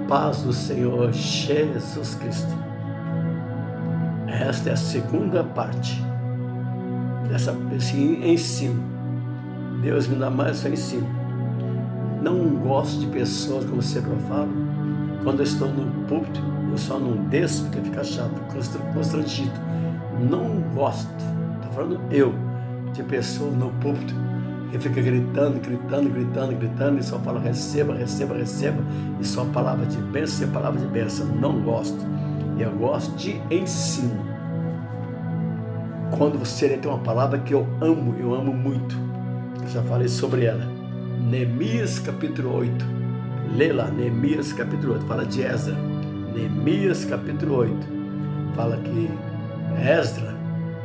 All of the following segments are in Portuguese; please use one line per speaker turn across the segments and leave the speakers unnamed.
paz do Senhor Jesus Cristo. Esta é a segunda parte desse ensino. Deus me dá mais esse ensino. Não gosto de pessoas, como sempre eu falo, quando eu estou no púlpito, eu só não desço porque fica chato, constrangido. Não gosto, estou falando eu, de pessoa no púlpito que fica gritando e só fala receba, e só palavra de bênção e palavra de bênção. Não gosto. Eu gosto de ensino. Quando você tem uma palavra que eu amo muito, eu já falei sobre ela. Neemias capítulo 8. Lê lá, Neemias capítulo 8, fala de Esdra. Neemias capítulo 8 fala que Esdra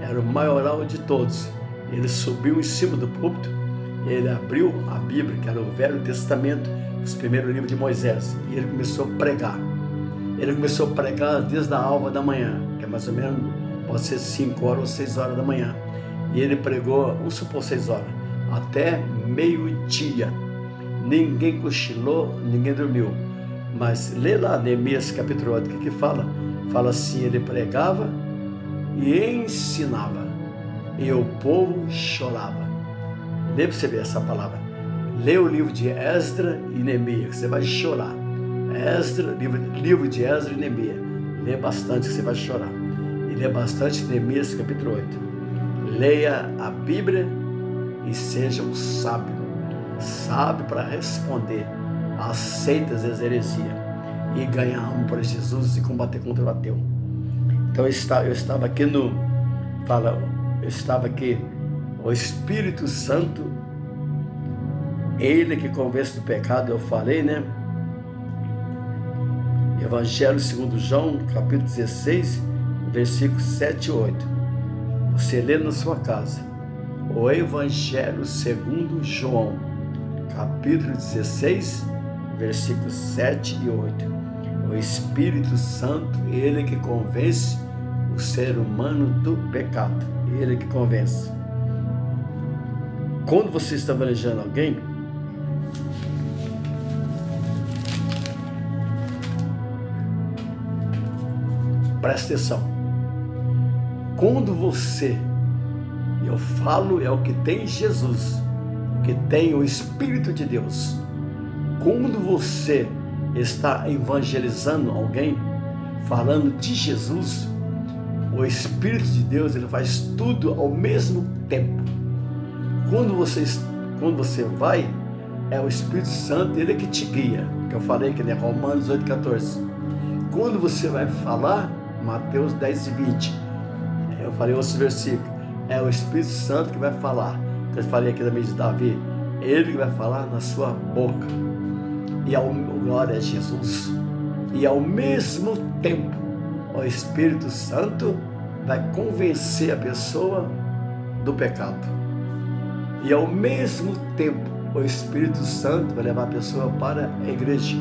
era o maioral de todos. Ele subiu em cima do púlpito, ele abriu a Bíblia, que era o Velho Testamento, os primeiros livros de Moisés, e ele começou a pregar. Ele começou a pregar desde a alva da manhã, que é mais ou menos, pode ser 5 horas ou 6 horas da manhã. E ele pregou, vamos supor 6 horas, até meio-dia. Ninguém cochilou, ninguém dormiu. Mas lê lá Neemias capítulo 8, o que fala? Fala assim, ele pregava e ensinava, e o povo chorava. Lê para você ver essa palavra. Lê o livro de Esdra e Neemias, que você vai chorar. Livro de Esdra e Neemias. Lê bastante, que você vai chorar. E lê bastante Neemias capítulo 8. Leia a Bíblia e seja um sábio. Sábio para responder às seitas e às heresias. E ganhar alma para Jesus e combater contra o ateu. Então eu estava aqui o Espírito Santo, ele que convence do pecado, eu falei, né? Evangelho segundo João, capítulo 16, versículos 7 e 8. Você lê na sua casa. O Evangelho segundo João, capítulo 16, versículos 7 e 8. O Espírito Santo, ele que convence o ser humano do pecado. Ele que convence. Quando você está evangelizando alguém, presta atenção. Quando você, eu falo, é o que tem Jesus, o que tem o Espírito de Deus. Quando você está evangelizando alguém, falando de Jesus, o Espírito de Deus, ele faz tudo ao mesmo tempo. Quando você vai, é o Espírito Santo, ele que te guia, que eu falei que é Romanos 8,14. Quando você vai falar, Mateus 10 e 20, eu falei outros versículos, é o Espírito Santo que vai falar. Eu falei aqui também de Davi, ele que vai falar na sua boca. E glória a Jesus. E ao mesmo tempo, o Espírito Santo vai convencer a pessoa do pecado. E ao mesmo tempo, o Espírito Santo vai levar a pessoa para a igreja.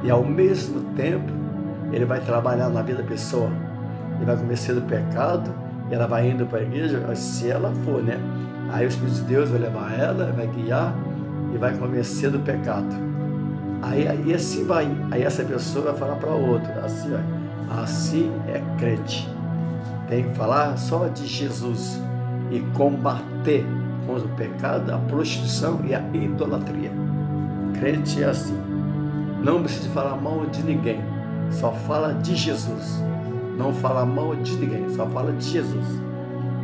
E ao mesmo tempo, ele vai trabalhar na vida da pessoa. Ele vai convencer do pecado, e ela vai indo para a igreja, se ela for, né? Aí o Espírito de Deus vai levar ela, vai guiar e vai convencer do pecado. Aí assim vai. Aí essa pessoa vai falar para o outro, assim, ó, assim é crente. Tem que falar só de Jesus e combater contra o pecado, a prostituição e a idolatria. Crente é assim. Não precisa falar mal de ninguém, só fala de Jesus. Não fala mal de ninguém, só fala de Jesus.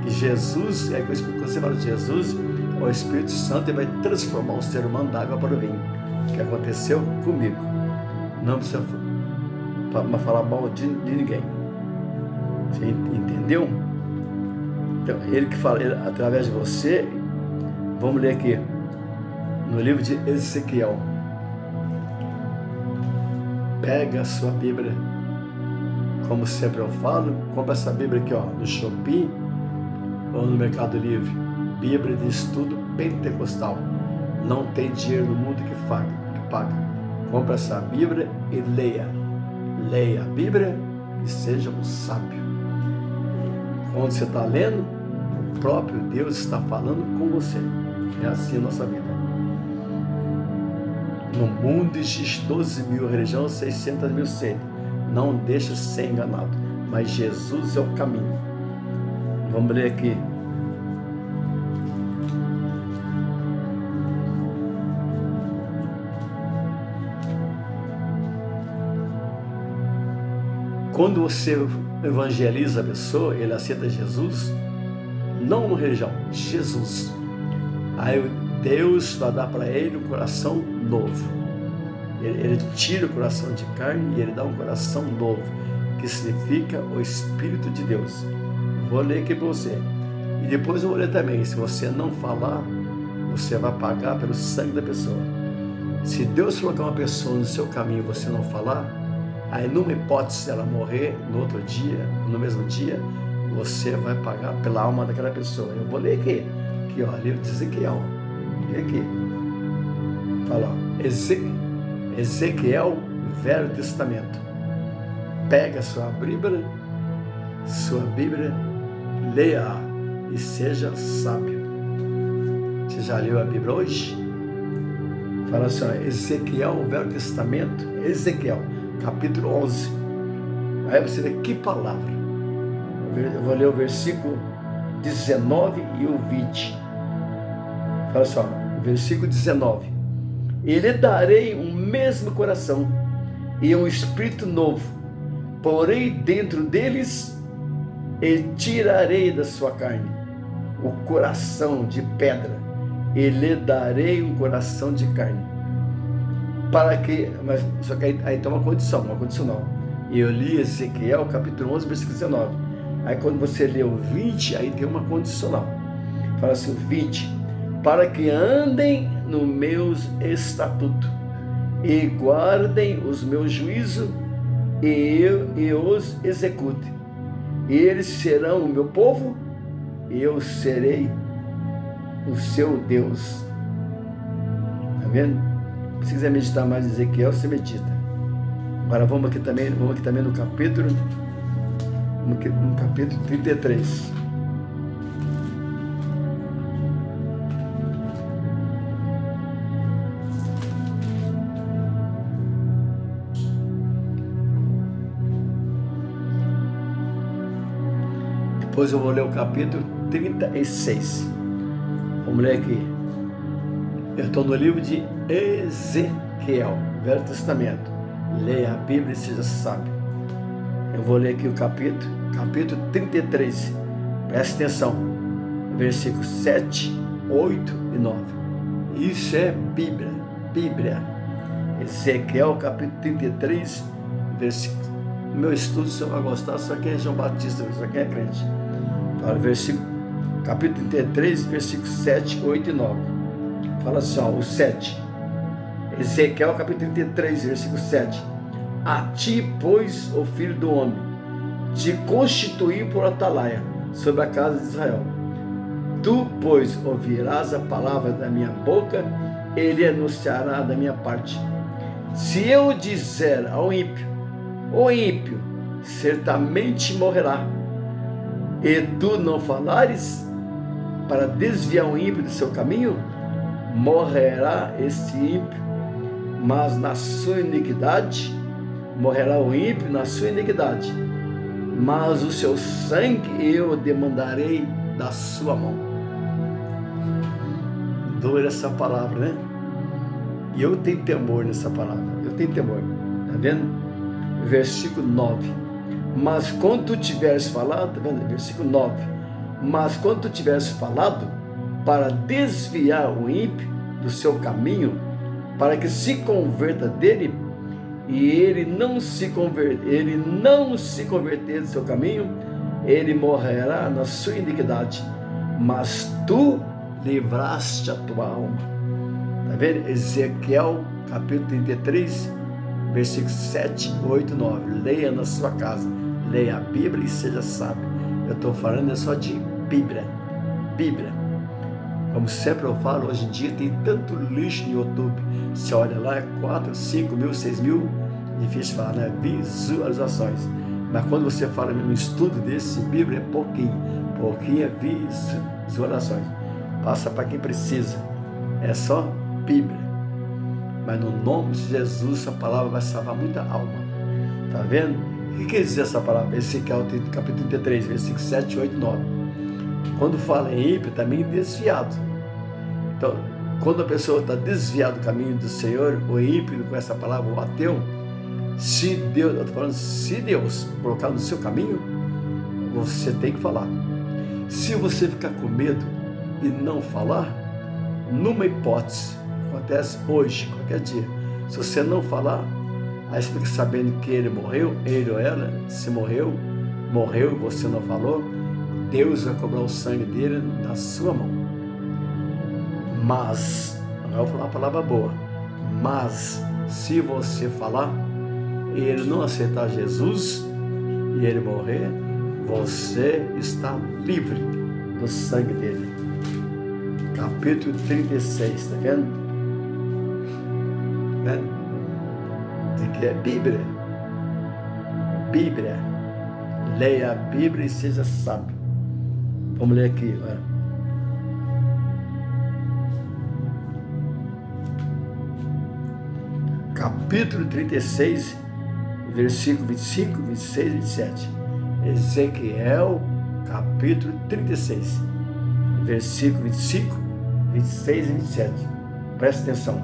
Que Jesus, quando você fala de Jesus, o Espírito Santo vai transformar o ser humano da água para o vinho. O que aconteceu comigo. Não precisa falar mal de ninguém. Você entendeu? Então, ele que fala através de você. Vamos ler aqui no livro de Ezequiel. Pega a sua Bíblia, como sempre eu falo, compra essa Bíblia aqui, ó, no Shopee ou no Mercado Livre. Bíblia de Estudo Pentecostal. Não tem dinheiro no mundo que paga. Compra essa Bíblia e leia. Leia a Bíblia e seja um sábio. Quando você está lendo, o próprio Deus está falando com você. É assim a nossa vida. No mundo existe 12 mil religiões, 600 mil seitas. Não deixa ser enganado. Mas Jesus é o caminho. Vamos ler aqui. Quando você evangeliza a pessoa, ele aceita Jesus, não uma religião, Jesus. Aí Deus vai dar para ele um coração novo. Ele tira o coração de carne e ele dá um coração novo, que significa o Espírito de Deus. Vou ler aqui para você. E depois eu vou ler também. Se você não falar, você vai pagar pelo sangue da pessoa. Se Deus colocar uma pessoa no seu caminho e você não falar, aí numa hipótese ela morrer no outro dia, no mesmo dia, você vai pagar pela alma daquela pessoa. Eu vou ler aqui. Aqui, ó, livro de Ezequiel. Lê aqui. Fala, ó, Ezequiel, Velho Testamento. Pega sua Bíblia, leia e seja sábio. Você já leu a Bíblia hoje? Fala assim, ó, Ezequiel, Velho Testamento, Ezequiel, capítulo 11. Aí você vê que palavra. Eu vou ler o versículo 19 e o 20. Fala só, versículo 19. E lhe darei um mesmo coração e um espírito novo, porei dentro deles e tirarei da sua carne o coração de pedra e lhe darei um coração de carne. Para que, mas só que aí tem uma condicional. E eu li Ezequiel capítulo 11, versículo 19. Aí quando você lê o 20, aí tem uma condicional. Fala assim, 20. Para que andem no meus estatutos e guardem os meus juízos e os execute. E eles serão o meu povo e eu serei o seu Deus. Tá vendo? Se quiser meditar mais em Ezequiel, você medita. Agora vamos aqui também no capítulo 33. Depois eu vou ler o capítulo 36. Vamos ler aqui. Eu estou no livro de Ezequiel, Velho Testamento. Leia a Bíblia e seja sábio. Eu vou ler aqui o capítulo 33. Presta atenção. Versículos 7, 8 e 9. Isso é Bíblia. Ezequiel, capítulo 33, versículo. Meu estudo você vai gostar, só quem é João Batista, só quem é crente. Fala, capítulo 33, versículos 7, 8 e 9. Fala assim, ó, o 7. Ezequiel, capítulo 33, versículo 7. A ti, pois, ó filho do homem, te constituí por atalaia sobre a casa de Israel. Tu, pois, ouvirás a palavra da minha boca, ele anunciará da minha parte. Se eu disser ao ímpio, o ímpio certamente morrerá, e tu não falares para desviar o ímpio do seu caminho, morrerá este ímpio, mas na sua iniquidade, morrerá o ímpio na sua iniquidade, mas o seu sangue eu demandarei da sua mão. Doer essa palavra, né? E eu tenho temor nessa palavra, tá vendo? Versículo 9. Mas quando tu tiveres falado, tá vendo? Versículo 9. Mas quando tu tiveres falado para desviar o ímpio do seu caminho, para que se converta dele, e ele não se converter do seu caminho, ele morrerá na sua iniquidade, mas tu livraste a tua alma. Tá vendo? Ezequiel capítulo 33, versículos 7, 8 e 9. Leia na sua casa, leia a Bíblia e seja sábio. Eu estou falando só de Bíblia. Como sempre eu falo, hoje em dia tem tanto lixo no YouTube. Você olha lá, é 4, 5 mil, 6 mil, difícil falar, né? Visualizações. Mas quando você fala no estudo desse, Bíblia é pouquinho visualizações. Passa para quem precisa. É só Bíblia. mas no nome de Jesus essa palavra vai salvar muita alma. Está vendo? O que quer dizer essa palavra? Ezequiel capítulo 33, versículo 7, 8 e 9. Quando fala em ímpio, também desviado. Então, quando a pessoa está desviada do caminho do Senhor, o ímpio com essa palavra, o ateu, se Deus, eu estou falando, se Deus colocar no seu caminho, você tem que falar. Se você ficar com medo e não falar, numa hipótese, acontece hoje, qualquer dia, se você não falar, aí você fica sabendo que ele morreu, ele ou ela, se morreu, você não falou, Deus vai cobrar o sangue dele na sua mão. Mas, agora eu vou falar uma palavra boa, mas se você falar, e ele não aceitar Jesus, e ele morrer, você está livre do sangue dele. Capítulo 36, está vendo? Isso aqui é Bíblia. Bíblia. Leia a Bíblia e seja sábio. Vamos ler aqui, olha. Capítulo 36, versículo 25, 26 e 27. Ezequiel, capítulo 36, versículo 25, 26 e 27. Presta atenção.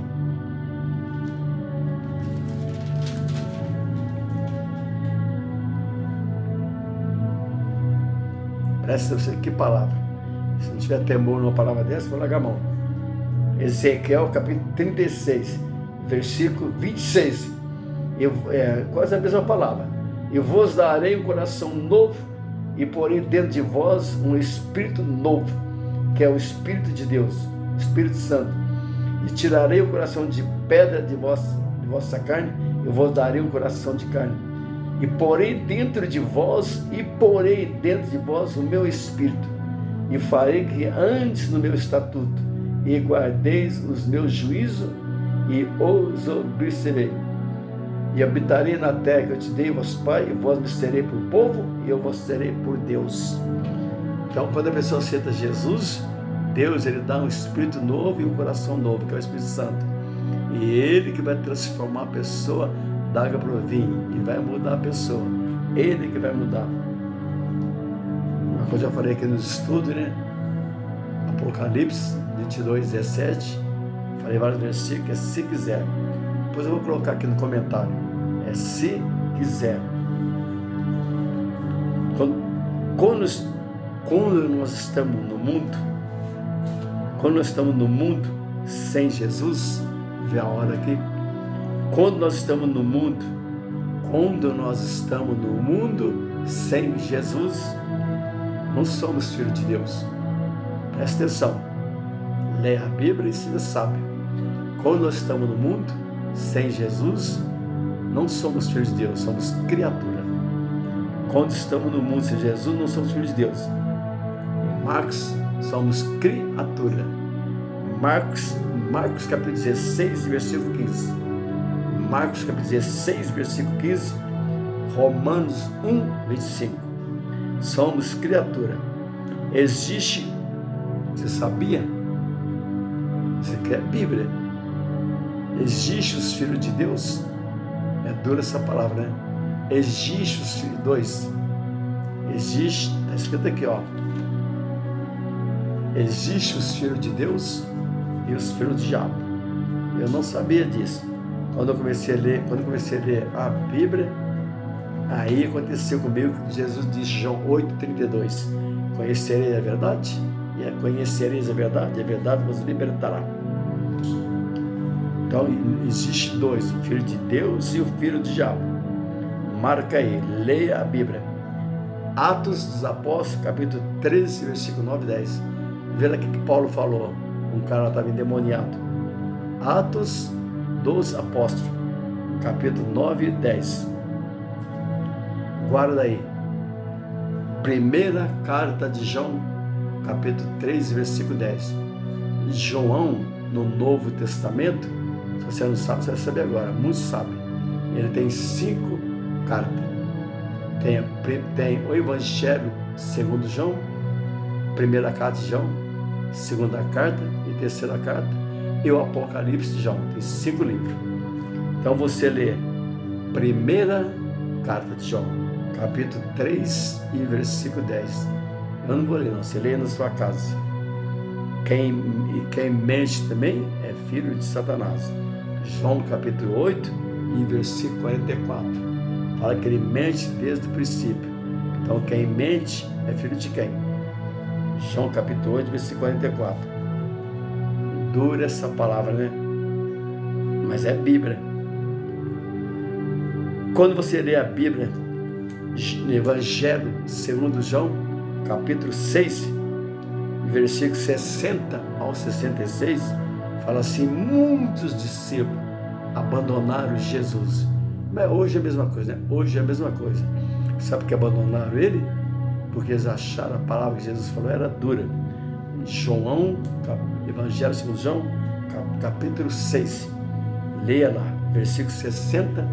Presta atenção, que palavra. Se não tiver temor numa palavra dessa, vou largar a mão. Ezequiel, capítulo 36, versículo 26. Quase a mesma palavra. E vos darei um coração novo, e porei dentro de vós um espírito novo, que é o Espírito de Deus, o Espírito Santo. E tirarei o coração de pedra de vossa carne, e vos darei um coração de carne. E porei dentro de vós o meu espírito, e farei que andes no meu estatuto, e guardeis os meus juízos, e os observei. E habitarei na terra que eu te dei, vosso Pai, e vós me serei por povo, e eu vos serei por Deus. Então, quando a pessoa aceita Jesus, Deus, ele dá um espírito novo e um coração novo, que é o Espírito Santo. E ele que vai transformar a pessoa da água para o vinho, e vai mudar a pessoa. Ele que vai mudar. Como eu já falei aqui nos estudos, né? Apocalipse 22, 17. Falei vários versículos, é se quiser. Depois eu vou colocar aqui no comentário. É se quiser. Quando nós estamos no mundo, sem Jesus, vê a hora aqui. Quando nós estamos no mundo sem Jesus, não somos filhos de Deus. Presta atenção. Leia a Bíblia e seja sábio. Quando nós estamos no mundo sem Jesus, não somos filhos de Deus, somos criatura. Quando estamos no mundo sem Jesus, não somos filhos de Deus. Marcos, somos criatura. Marcos capítulo 16, versículo 15. Marcos capítulo 16, versículo 15. Romanos 1, 25. Somos criatura. Existe, você sabia? Você quer Bíblia? Existe os filhos de Deus? É dura essa palavra, né? Existe os filhos, dois. Existe, está escrito aqui, ó. Existe os filhos de Deus e os filhos do diabo. Eu não sabia disso. Quando eu comecei a ler a Bíblia, aí aconteceu comigo que Jesus disse, João 8,32, conhecereis a verdade, e conhecereis a verdade vos libertará. Então, existe dois, o filho de Deus e o filho do diabo. Marca aí, leia a Bíblia. Atos dos Apóstolos, capítulo 13, versículo 9 e 10. Veja aqui que Paulo falou, um cara estava endemoniado. Atos dos Apóstolos, capítulo 9 e 10. Guarda aí. Primeira carta de João, capítulo 3, versículo 10. João, no Novo Testamento, se você não sabe, você vai saber agora, muito sabe. Ele tem 5 cartas. Tem o Evangelho segundo João, primeira carta de João, segunda carta e terceira carta. e o Apocalipse de João. Tem 5 livros. Então você lê primeira carta de João, capítulo 3 e versículo 10. Eu não vou ler não, você lê na sua casa. Quem mente também é filho de Satanás. João capítulo 8 e versículo 44. Fala que ele mente desde o princípio. Então quem mente é filho de quem? João capítulo 8, versículo 44. Dura essa palavra, né? Mas é Bíblia. Quando você lê a Bíblia, no Evangelho segundo João, capítulo 6, versículo 60 ao 66, fala assim: muitos discípulos abandonaram Jesus. Mas hoje é a mesma coisa, né? Hoje é a mesma coisa. Sabe por que abandonaram ele? Porque eles acharam a palavra que Jesus falou era dura. João, Evangelho segundo João, capítulo 6. Leia lá, versículo 60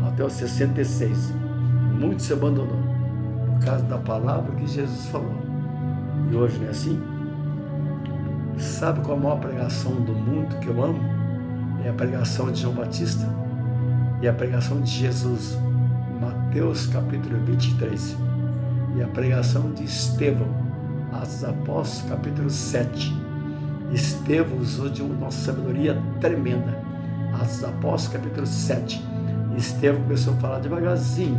até o 66. Muitos se abandonou por causa da palavra que Jesus falou. E hoje não é assim? Sabe qual a maior pregação do mundo que eu amo? É a pregação de João Batista e a pregação de Jesus, Mateus capítulo 23, e a pregação de Estevão, Atos dos Apóstolos capítulo 7. Estevão usou de uma sabedoria tremenda. Atos dos Apóstolos capítulo 7. Estevão começou a falar devagarzinho.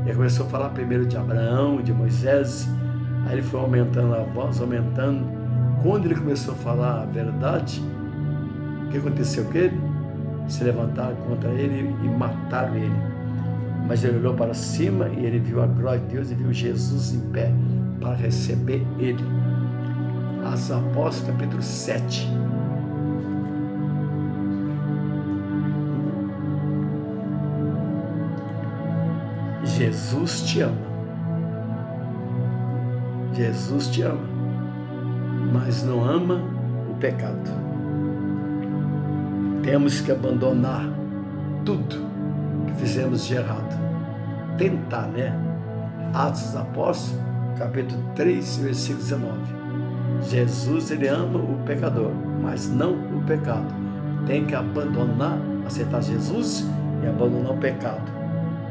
Ele começou a falar primeiro de Abraão, de Moisés. Aí ele foi aumentando a voz, aumentando. Quando ele começou a falar a verdade, o que aconteceu com ele? Se levantaram contra ele e mataram ele. Mas ele olhou para cima e ele viu a glória de Deus e viu Jesus em pé para receber ele. Atos dos Apóstolos capítulo 7. Jesus te ama. Jesus te ama, mas não ama o pecado. Temos que abandonar tudo que fizemos de errado. Tentar, né? Atos dos Apóstolos, capítulo 3, versículo 19. Jesus, ele ama o pecador, mas não o pecado. Tem que abandonar, aceitar Jesus e abandonar o pecado.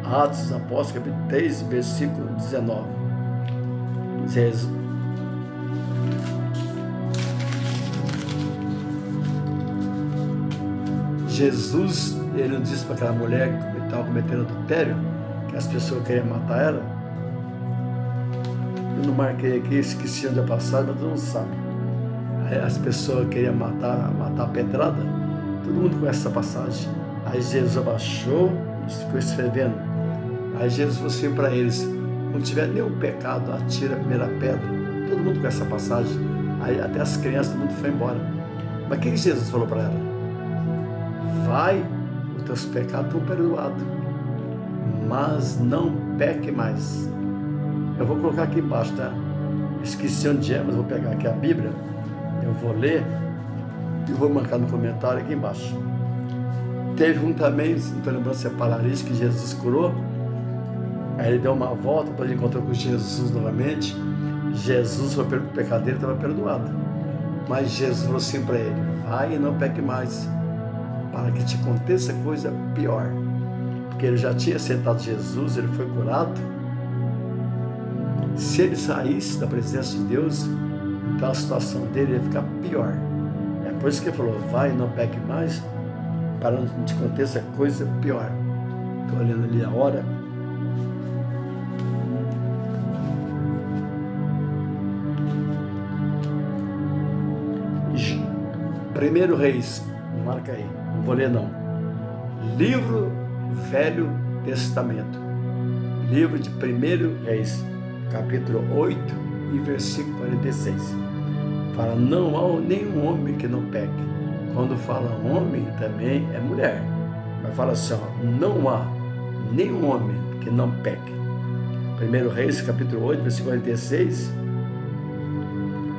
Atos dos Apóstolos, capítulo 3, versículo 19. Jesus, ele não disse para aquela mulher que estava cometendo adultério, que as pessoas queriam matar ela. Eu não marquei aqui, esqueci onde é passado, mas todo mundo sabe. Aí as pessoas queriam matar a pedrada. Todo mundo conhece essa passagem. Aí Jesus abaixou e ficou escrevendo. Aí Jesus falou assim para eles: não tiver nenhum pecado, atira a primeira pedra. Todo mundo conhece essa passagem. Aí até as crianças, todo mundo foi embora. Mas o que Jesus falou para ela? Vai, os teus pecados estão perdoados, mas não peque mais. Eu vou colocar aqui embaixo, tá? Esqueci onde é, mas vou pegar aqui a Bíblia. Eu vou ler e vou marcar no comentário aqui embaixo. Teve um também, não estou lembrando se é paralítico, que Jesus curou. Aí ele deu uma volta, depois ele encontrou com Jesus novamente. Jesus foi pelo pecado dele, estava perdoado. Mas Jesus falou assim para ele: vai e não peque mais, para que te aconteça coisa pior. Porque ele já tinha aceitado Jesus, ele foi curado. Se ele saísse da presença de Deus, então a situação dele ia ficar pior. É por isso que ele falou: vai e não peque mais, para que não te aconteça coisa pior. Estou olhando ali a hora. Primeiro Reis, marca aí, não vou ler não. Livro Velho Testamento, livro de 1 Reis, capítulo 8 e versículo 46. Fala: não há nenhum homem que não peque. Quando fala homem, também é mulher. Mas fala assim, ó, não há nenhum homem que não peque. 1 Reis, capítulo 8, versículo 46.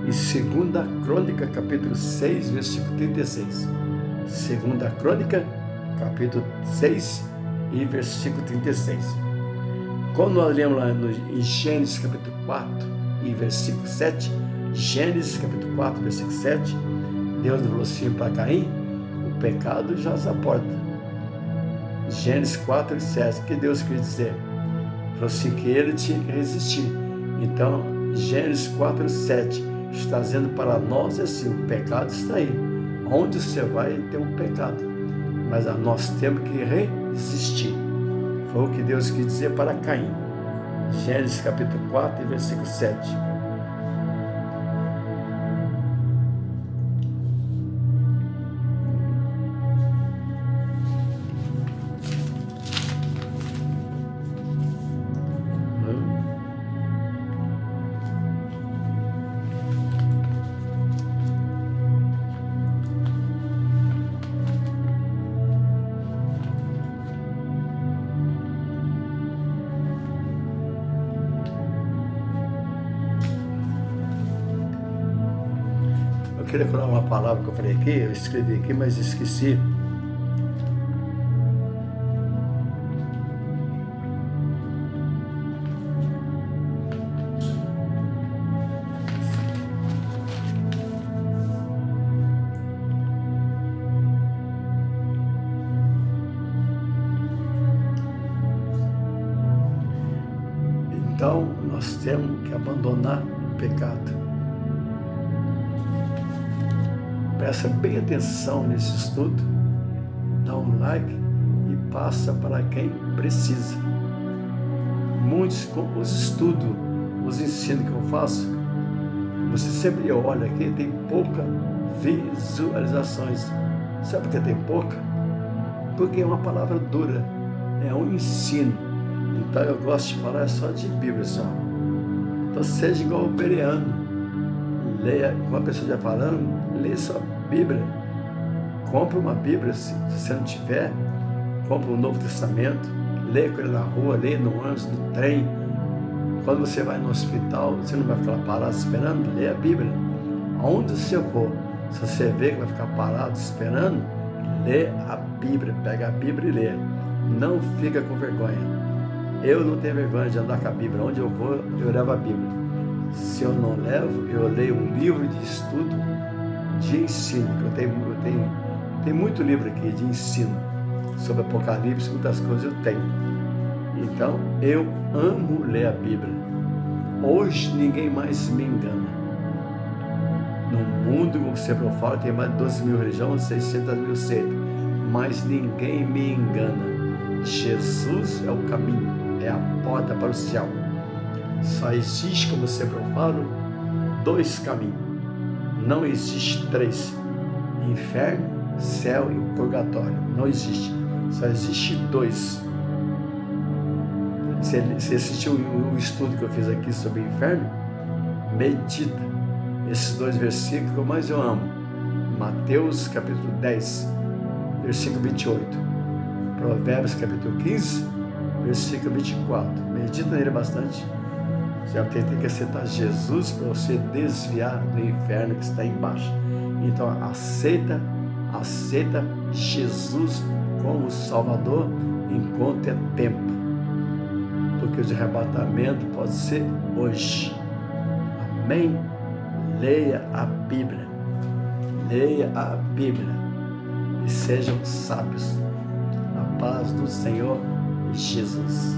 E 2 Crônica, capítulo 6, versículo 36. 2 Crônica, capítulo 6 e versículo 36. Quando nós lemos lá em Gênesis, capítulo 4 e versículo 7, Gênesis, capítulo 4, versículo 7, Deus não falou assim para Caim? O pecado já se aporta. Gênesis 4:7, o que Deus quis dizer? Falou assim que ele tinha que resistir. Então, Gênesis 4:7 está dizendo para nós assim: o pecado está aí. Onde você vai ter um pecado, mas nós temos que resistir. Foi o que Deus quis dizer para Caim. Gênesis capítulo 4, versículo 7. Eu queria falar uma palavra que eu falei aqui, eu escrevi aqui, mas esqueci. Então, nós temos que abandonar o pecado. Presta bem atenção nesse estudo, dá um like e passa para quem precisa. Muitos, com os estudos, os ensinos que eu faço, você sempre olha aqui, tem pouca visualizações. Sabe por que tem pouca? Porque é uma palavra dura, é um ensino. Então eu gosto de falar só de Bíblia só. Então seja igual o Bereano. Leia, uma pessoa já falando, leia só Bíblia. Compre uma Bíblia, se você não tiver, compre um Novo Testamento, leia com ele na rua, leia no ônibus, no trem. Quando você vai no hospital, você não vai ficar parado esperando, leia a Bíblia. Aonde você for, se você vê que vai ficar parado esperando, lê a Bíblia, pega a Bíblia e lê. Não fica com vergonha. Eu não tenho vergonha de andar com a Bíblia. Onde eu vou, eu levo a Bíblia. Se eu não levo, eu leio um livro de estudo, de ensino. Eu tenho muito livro aqui de ensino sobre Apocalipse, muitas coisas eu tenho. Então, eu amo ler a Bíblia. Hoje, ninguém mais me engana. No mundo, como sempre eu falo, tem mais de 12 mil religiões, 600 mil seitas. Mas ninguém me engana. Jesus é o caminho, é a porta para o céu. Só existe, como sempre eu falo, 2 caminhos. Não existe 3. Inferno, céu e purgatório. Não existe. Só existe 2. Você assistiu o estudo que eu fiz aqui sobre o inferno? Medita esses 2 versículos que eu mais amo. Mateus capítulo 10, versículo 28. Provérbios capítulo 15, versículo 24. Medita nele bastante. Você tem que aceitar Jesus para você desviar do inferno que está embaixo. Então aceita Jesus como Salvador enquanto é tempo. Porque o arrebatamento pode ser hoje. Amém? Leia a Bíblia. Leia a Bíblia. E sejam sábios. A paz do Senhor Jesus.